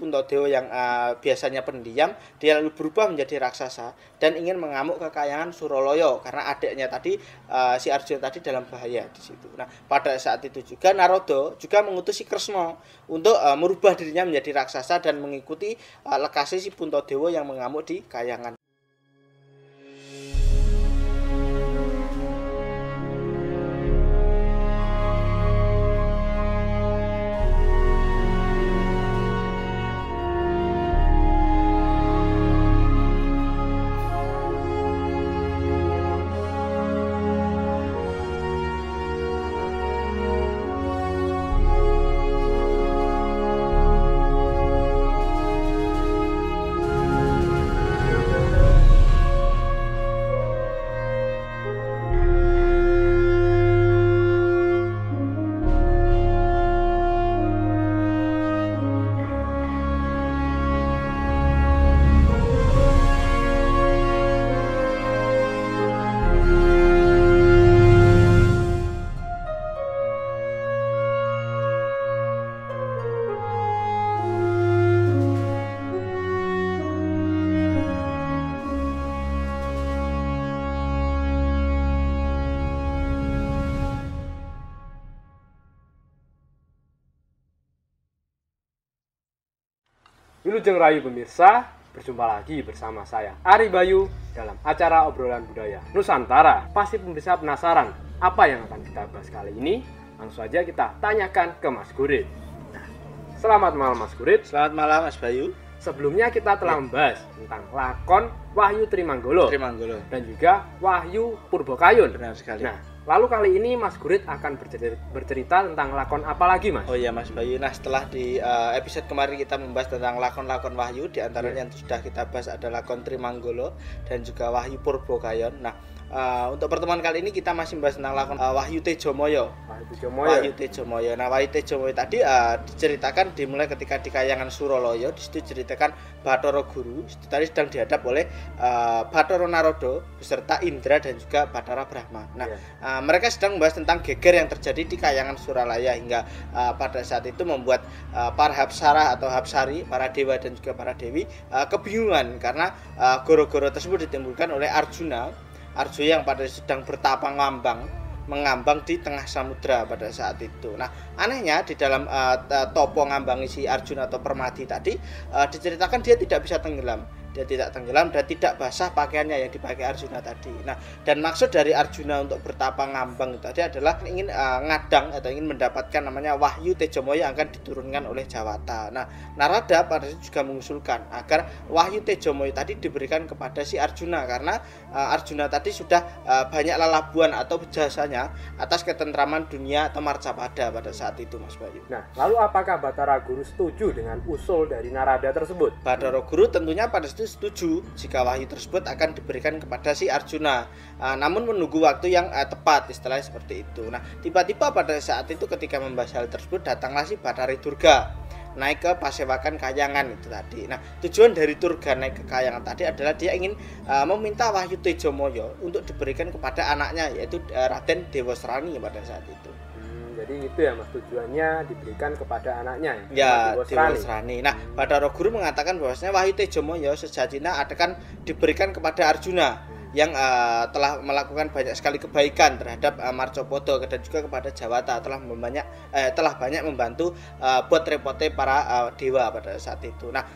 Puntadewa yang biasanya pendiam, dia lalu berubah menjadi raksasa dan ingin mengamuk kekayangan Suralaya karena adiknya tadi si Arjuna tadi dalam bahaya di situ. Nah, pada saat itu juga Narada juga mengutus si Kresna untuk merubah dirinya menjadi raksasa dan mengikuti lekasi si Puntadewa yang mengamuk di kayangan. Wilujeng Rayu pemirsa, berjumpa lagi bersama saya Ari Bayu dalam acara obrolan budaya Nusantara. Pasti pemirsa penasaran apa yang akan kita bahas kali ini? Langsung saja kita tanyakan ke Mas Gurit. Nah, selamat malam Mas Gurit. Selamat malam Mas Bayu. Sebelumnya kita telah membahas tentang lakon Wahyu Trimanggolo dan juga Wahyu Purbakayun. Benar sekali. Nah, lalu kali ini Mas Gurit akan bercerita tentang lakon apa lagi, Mas? Oh iya Mas Bayu, nah setelah di episode kemarin kita membahas tentang lakon-lakon Wahyu, di antaranya yang sudah kita bahas ada lakon Trimanggolo dan juga Wahyu Purbakayun. Nah, untuk pertemuan kali ini kita masih membahas tentang lakon Wahyu Tejomoyo. Wahyu Tejomoyo. Nah, Wahyu Tejomoyo tadi diceritakan dimulai ketika di Kayangan Suralaya. Di situ diceritakan Bathara Guru tadi sedang dihadap oleh Bathara Narada beserta Indra dan juga Bathara Brahma. Nah, mereka sedang membahas tentang geger yang terjadi di Kayangan Suralaya hingga pada saat itu membuat para Hapsara atau Hapsari, para dewa dan juga para dewi kebingungan karena goro-goro tersebut ditimbulkan oleh Arjuna yang pada sedang bertapa mengambang di tengah samudra pada saat itu. Nah, anehnya di dalam topo ngambangi si Arjuna atau Permadi tadi diceritakan dia tidak bisa tenggelam. Dia tidak tenggelam dan tidak basah pakaiannya yang dipakai Arjuna tadi. Nah, dan maksud dari Arjuna untuk bertapa ngambang itu tadi adalah ingin ngadang atau ingin mendapatkan namanya Wahyu Tejomoyo yang akan diturunkan oleh Jawata. Nah, Narada pada itu juga mengusulkan agar Wahyu Tejomoyo tadi diberikan kepada si Arjuna karena Arjuna tadi sudah banyak lelabuan atau jasanya atas ketentraman dunia atau marcapada pada saat itu, Mas Bayu. Nah, lalu apakah Bathara Guru setuju dengan usul dari Narada tersebut? Bathara Guru tentunya pada setuju jika wahyu tersebut akan diberikan kepada si Arjuna, namun menunggu waktu yang tepat, istilahnya seperti itu. Nah, tiba-tiba pada saat itu ketika membahas hal tersebut datanglah si Bathari Durga naik ke Pasewakan Kayangan itu tadi. Nah, tujuan dari Durga naik ke Kayangan tadi adalah dia ingin meminta Wahyu Tejomoyo untuk diberikan kepada anaknya yaitu Raden Dewasrani pada saat itu. Jadi itu ya Mas, tujuannya diberikan kepada anaknya ya, Dewasrani. Nah, Bathara Guru mengatakan bahwasanya Wahyu Tejomoyo sejatinya akan diberikan kepada Arjuna yang telah melakukan banyak sekali kebaikan terhadap Marcopodo dan juga kepada Jawata, telah banyak membantu buat repote para dewa pada saat itu. Nah,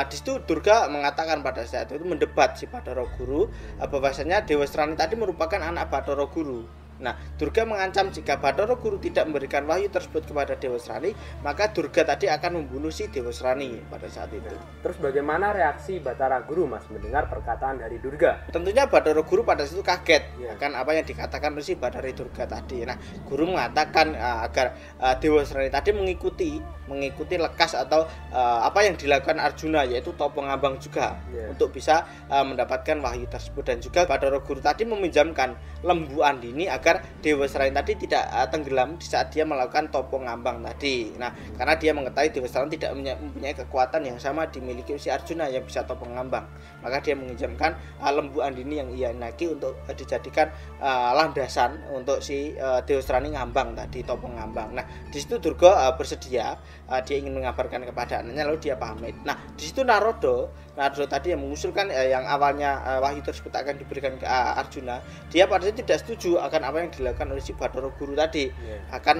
di situ Durga mengatakan pada saat itu mendebat si Bathara Guru bahwasanya Dewasrani tadi merupakan anak Bathara Guru. Nah, Durga mengancam jika Bathara Guru tidak memberikan wahyu tersebut kepada Dewasrani, maka Durga tadi akan membunuh si Dewasrani pada saat itu. Terus bagaimana reaksi Bathara Guru, Mas, mendengar perkataan dari Durga? Tentunya Bathara Guru pada situ kaget akan apa yang dikatakan oleh si Bathari Durga tadi. Nah, Guru mengatakan agar Dewasrani tadi mengikuti lekas atau apa yang dilakukan Arjuna, yaitu topo ngambang juga untuk bisa mendapatkan wahyu tersebut. Dan juga Bathara Guru tadi meminjamkan lembu Andini agar agar Dewa Srani tadi tidak tenggelam di saat dia melakukan topo ngambang tadi. Nah, karena dia mengetahui Dewa Srani tidak mempunyai kekuatan yang sama dimiliki si Arjuna yang bisa topo ngambang, maka dia menginjamkan lembu andini yang ia naiki untuk dijadikan landasan untuk si Dewa Srani ngambang tadi, topo ngambang. Nah, di situ Durga bersedia, dia ingin mengabarkan kepada anaknya, lalu dia pamit. Nah, di situ Narodo tadi yang mengusulkan yang awalnya wahyu tersebut akan diberikan ke Arjuna, dia pada saat itu tidak setuju akan apa yang dilakukan oleh si Bathara Guru tadi, akan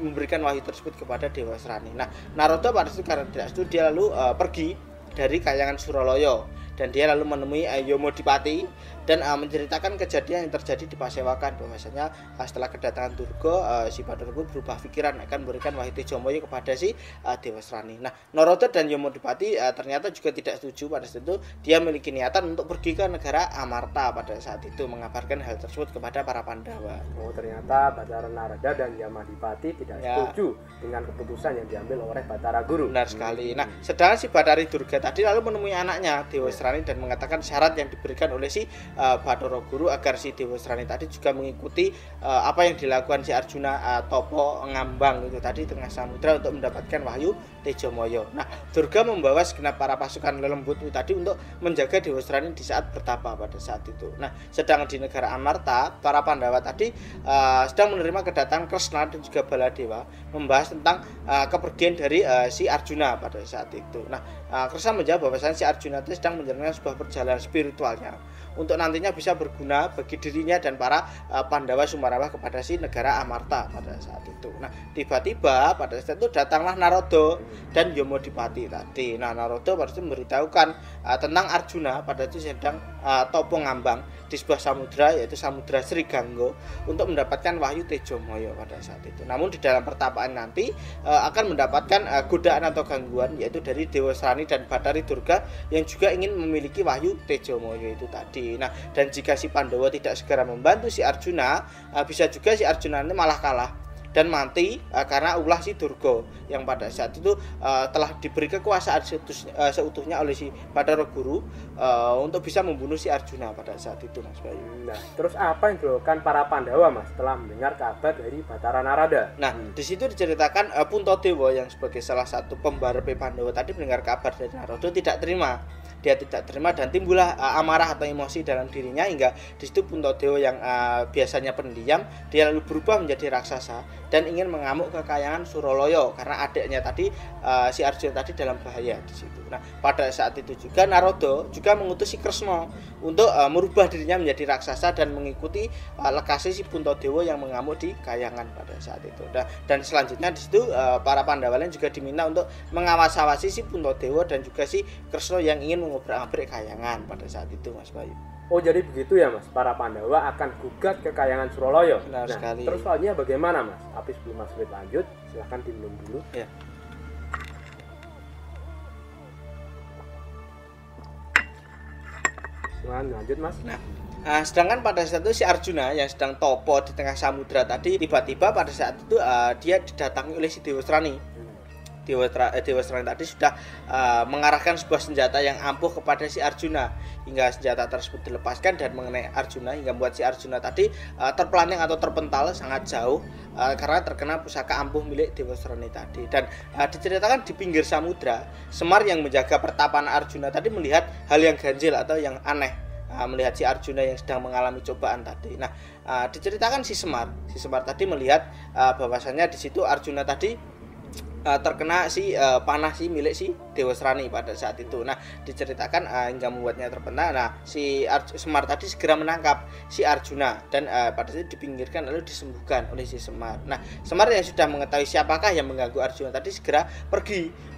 memberikan wahyu tersebut kepada Dewa Srani. Nah, Narodo pada saat itu karena tidak setuju, dia lalu pergi dari Kahyangan Suraloyo dan dia lalu menemui Yomodipati dan menceritakan kejadian yang terjadi di Pasewakan, bahwasanya setelah kedatangan Durga, si Bathara Guru berubah pikiran akan memberikan wahyu Tejomoyo kepada si Dewa Srani. Nah, Narada dan Yomodipati ternyata juga tidak setuju. Pada saat itu dia memiliki niatan untuk pergi ke negara Amarta pada saat itu, mengabarkan hal tersebut kepada para Pandawa. Oh, ternyata Bathara Narada dan Yomodipati tidak setuju dengan keputusan yang diambil oleh Bathara Guru. Benar sekali. Nah, sedangkan si Bathari Durga tadi lalu menemui anaknya Dewa Srani dan mengatakan syarat yang diberikan oleh si Bathara Guru agar si Dewa Srani tadi juga mengikuti apa yang dilakukan si Arjuna topo ngambang itu tadi tengah samudra untuk mendapatkan wahyu Tejomoyo. Nah, Durga membawa segenap para pasukan lelembut itu tadi untuk menjaga Dewa Srani di saat bertapa pada saat itu. Nah, sedang di negara Amarta, para Pandawa tadi sedang menerima kedatangan Kresna dan juga Baladewa membahas tentang kepergian dari si Arjuna pada saat itu. Nah, Kresna menjawab bahwasanya si Arjuna itu sedang menjalankan sebuah perjalanan spiritualnya untuk nantinya bisa berguna bagi dirinya dan para Pandawa Sumarawa kepada si negara Amarta pada saat itu. Nah, tiba-tiba pada saat itu datanglah Narada dan Yomodipati tadi. Nah, Narada pada itu memberitahukan tentang Arjuna pada itu sedang topo ngambang di sebuah samudra, yaitu Samudra Sri Ganggo, untuk mendapatkan wahyu Tejomoyo pada saat itu. Namun di dalam pertapaan nanti akan mendapatkan godaan atau gangguan, yaitu dari Dewa Srani dan Bathari Durga yang juga ingin memiliki wahyu Tejomoyo itu tadi. Nah, dan jika si Pandawa tidak segera membantu si Arjuna, bisa juga si Arjuna ini malah kalah dan mati karena ulah si Durga yang pada saat itu telah diberi kekuasaan seutuhnya oleh si Bathara Guru untuk bisa membunuh si Arjuna pada saat itu, Mas Bayu. Nah, terus apa yang dilakukan para Pandawa, Mas, setelah mendengar kabar dari Bathara Narada? Nah, di situ diceritakan Puntadewa yang sebagai salah satu pembarepe Pandawa tadi mendengar kabar dari Narada tidak terima. Dia tidak terima dan timbullah amarah atau emosi dalam dirinya, hingga di situ Puntadewa yang biasanya pendiam, dia lalu berubah menjadi raksasa dan ingin mengamuk ke Kahyangan Suraloyo karena adiknya tadi si Arjuna tadi dalam bahaya di situ. Nah, pada saat itu juga Narada juga mengutus si Kresna untuk merubah dirinya menjadi raksasa dan mengikuti lekasi si Puntadewa yang mengamuk di Kahyangan pada saat itu. Dan selanjutnya di situ para Pandawa lain juga diminta untuk mengawasi si Puntadewa dan juga si Kresna yang ingin mengobrak-abrik Kahyangan pada saat itu, Mas Bayu. Oh, jadi begitu ya, Mas. Para Pandawa akan gugat ke Kahyangan Suraloyo. Benar sekali. Terus soalnya bagaimana, Mas? Tapi sebelum Mas Wid lanjut, silahkan diminum dulu. Ya. Silahkan lanjut, Mas. Nah, sedangkan pada saat itu si Arjuna yang sedang topo di tengah samudra tadi, tiba-tiba pada saat itu dia didatangi oleh si Dewa Srani. Dewa Srani tadi sudah mengarahkan sebuah senjata yang ampuh kepada si Arjuna, hingga senjata tersebut dilepaskan dan mengenai Arjuna, hingga membuat si Arjuna tadi terpelanting atau terpental sangat jauh karena terkena pusaka ampuh milik Dewa Srani tadi. Dan diceritakan di pinggir samudra, Semar yang menjaga pertapaan Arjuna tadi melihat hal yang ganjil atau yang aneh, melihat si Arjuna yang sedang mengalami cobaan tadi. Nah, diceritakan si Semar tadi melihat bahwasannya di situ Arjuna tadi terkena si panah si milik si Dewa Srani pada saat itu. Nah, diceritakan hingga membuatnya terpental. Nah, si Semar tadi segera menangkap si Arjuna dan pada saat itu dipinggirkan lalu disembuhkan oleh si Semar. Nah, Semar yang sudah mengetahui siapakah yang mengganggu Arjuna tadi segera pergi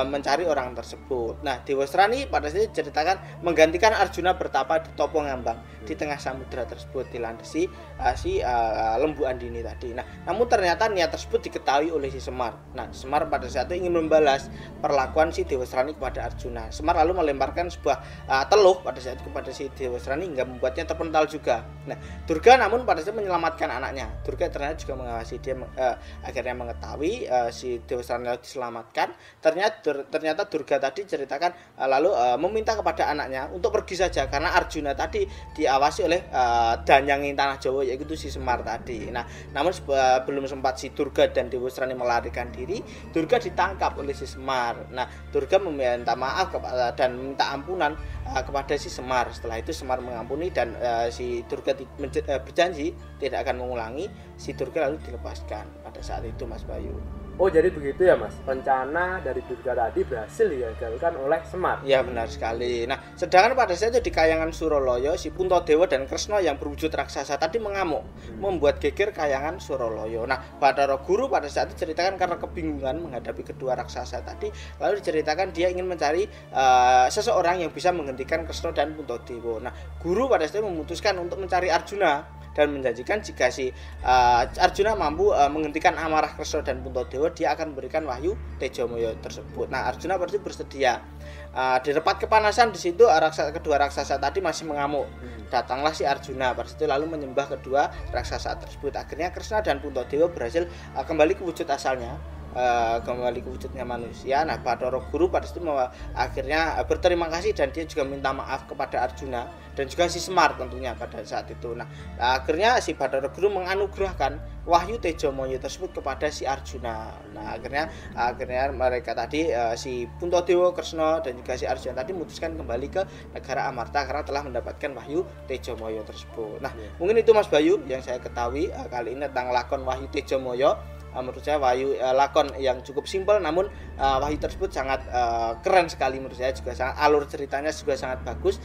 mencari orang tersebut. Nah, Dewa Srani pada saat itu diceritakan menggantikan Arjuna bertapa di topo ngambang di tengah samudra tersebut dilandasi si lembu andini tadi. Nah, namun ternyata niat tersebut diketahui oleh si Semar. Nah, Semar pada saat itu ingin membalas perlakuan si Dewasrani kepada Arjuna. Semar lalu melemparkan sebuah teluh pada saat itu kepada si Dewasrani hingga membuatnya terpental juga. Nah, Durga namun pada saat itu menyelamatkan anaknya. Durga ternyata juga mengawasi dia, akhirnya mengetahui si Dewasrani lalu diselamatkan. Ternyata Durga tadi ceritakan lalu meminta kepada anaknya untuk pergi saja karena Arjuna tadi diawasi oleh Danyanging Tanah Jawa, yaitu si Semar tadi. Nah, namun belum sempat si Durga dan Dewasrani melarikan diri, Durga ditangkap oleh si Semar. Nah, Durga meminta maaf dan minta ampunan kepada si Semar. Setelah itu Semar mengampuni dan si Durga berjanji tidak akan mengulangi. Si Durga lalu dilepaskan pada saat itu, Mas Bayu. Oh, jadi begitu ya, Mas. Rencana dari Durga tadi berhasil digagalkan oleh Semar. Ya, benar sekali. Nah, sedangkan pada saat itu di Kayangan Suroloyo, si Puntadewa dan Kresna yang berwujud raksasa tadi mengamuk, membuat geger Kayangan Suroloyo. Nah, Bathara Guru pada saat itu ceritakan karena kebingungan menghadapi kedua raksasa tadi, lalu diceritakan dia ingin mencari seseorang yang bisa menghentikan Kresna dan Puntadewa. Nah, Guru pada saat itu memutuskan untuk mencari Arjuna dan menjanjikan jika si Arjuna mampu menghentikan amarah Kresna dan Puntadewa, dia akan memberikan wahyu Tejomoyo tersebut. Nah, Arjuna pasti bersedia. Di tempat kepanasan di situ kedua raksasa tadi masih mengamuk. Datanglah si Arjuna pada situ lalu menyembah kedua raksasa tersebut. Akhirnya Kresna dan Puntadewa berhasil kembali ke wujud asalnya, kembali ke wujudnya manusia. Nah, Bathara Guru pada situ akhirnya berterima kasih dan dia juga minta maaf kepada Arjuna dan juga si Semar tentunya pada saat itu. Nah, akhirnya si Bathara Guru menganugerahkan wahyu Tejomoyo tersebut kepada si Arjuna. Nah, akhirnya mereka tadi si Puntadewa, Kresna dan juga si Arjuna tadi memutuskan kembali ke negara Amarta karena telah mendapatkan wahyu Tejomoyo tersebut. Nah, mungkin itu Mas Bayu yang saya ketahui kali ini tentang lakon wahyu Tejomoyo. Menurut saya wahyu lakon yang cukup simpel, namun wahyu tersebut sangat keren sekali menurut saya, juga sangat alur ceritanya juga sangat bagus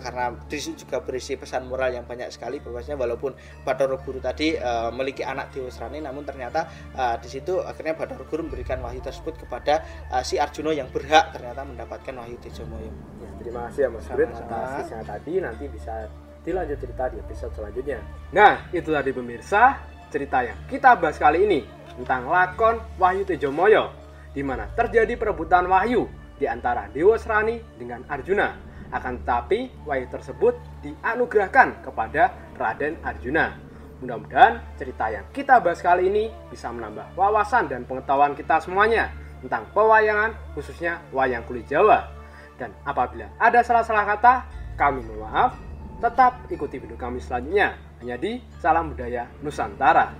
karena disitu juga berisi pesan moral yang banyak sekali. Bahwasanya walaupun Bathara Guru tadi memiliki anak Dewasrani, namun ternyata di situ akhirnya Bathara Guru memberikan wahyu tersebut kepada si Arjuna yang berhak ternyata mendapatkan wahyu Tejomoyo. Ya, terima kasih ya Mas Guru atas kisahnya tadi. Nanti bisa dilanjut cerita di episode selanjutnya. Nah, itu tadi pemirsa cerita yang kita bahas kali ini tentang lakon Wahyu Tejomoyo, di mana terjadi perebutan wahyu di antara Dewasrani dengan Arjuna. Akan tetapi wahyu tersebut dianugerahkan kepada Raden Arjuna. Mudah-mudahan cerita yang kita bahas kali ini bisa menambah wawasan dan pengetahuan kita semuanya tentang pewayangan, khususnya wayang kulit Jawa. Dan apabila ada salah-salah kata, kami mohon maaf. Tetap ikuti video kami selanjutnya hanya di Salam Budaya Nusantara.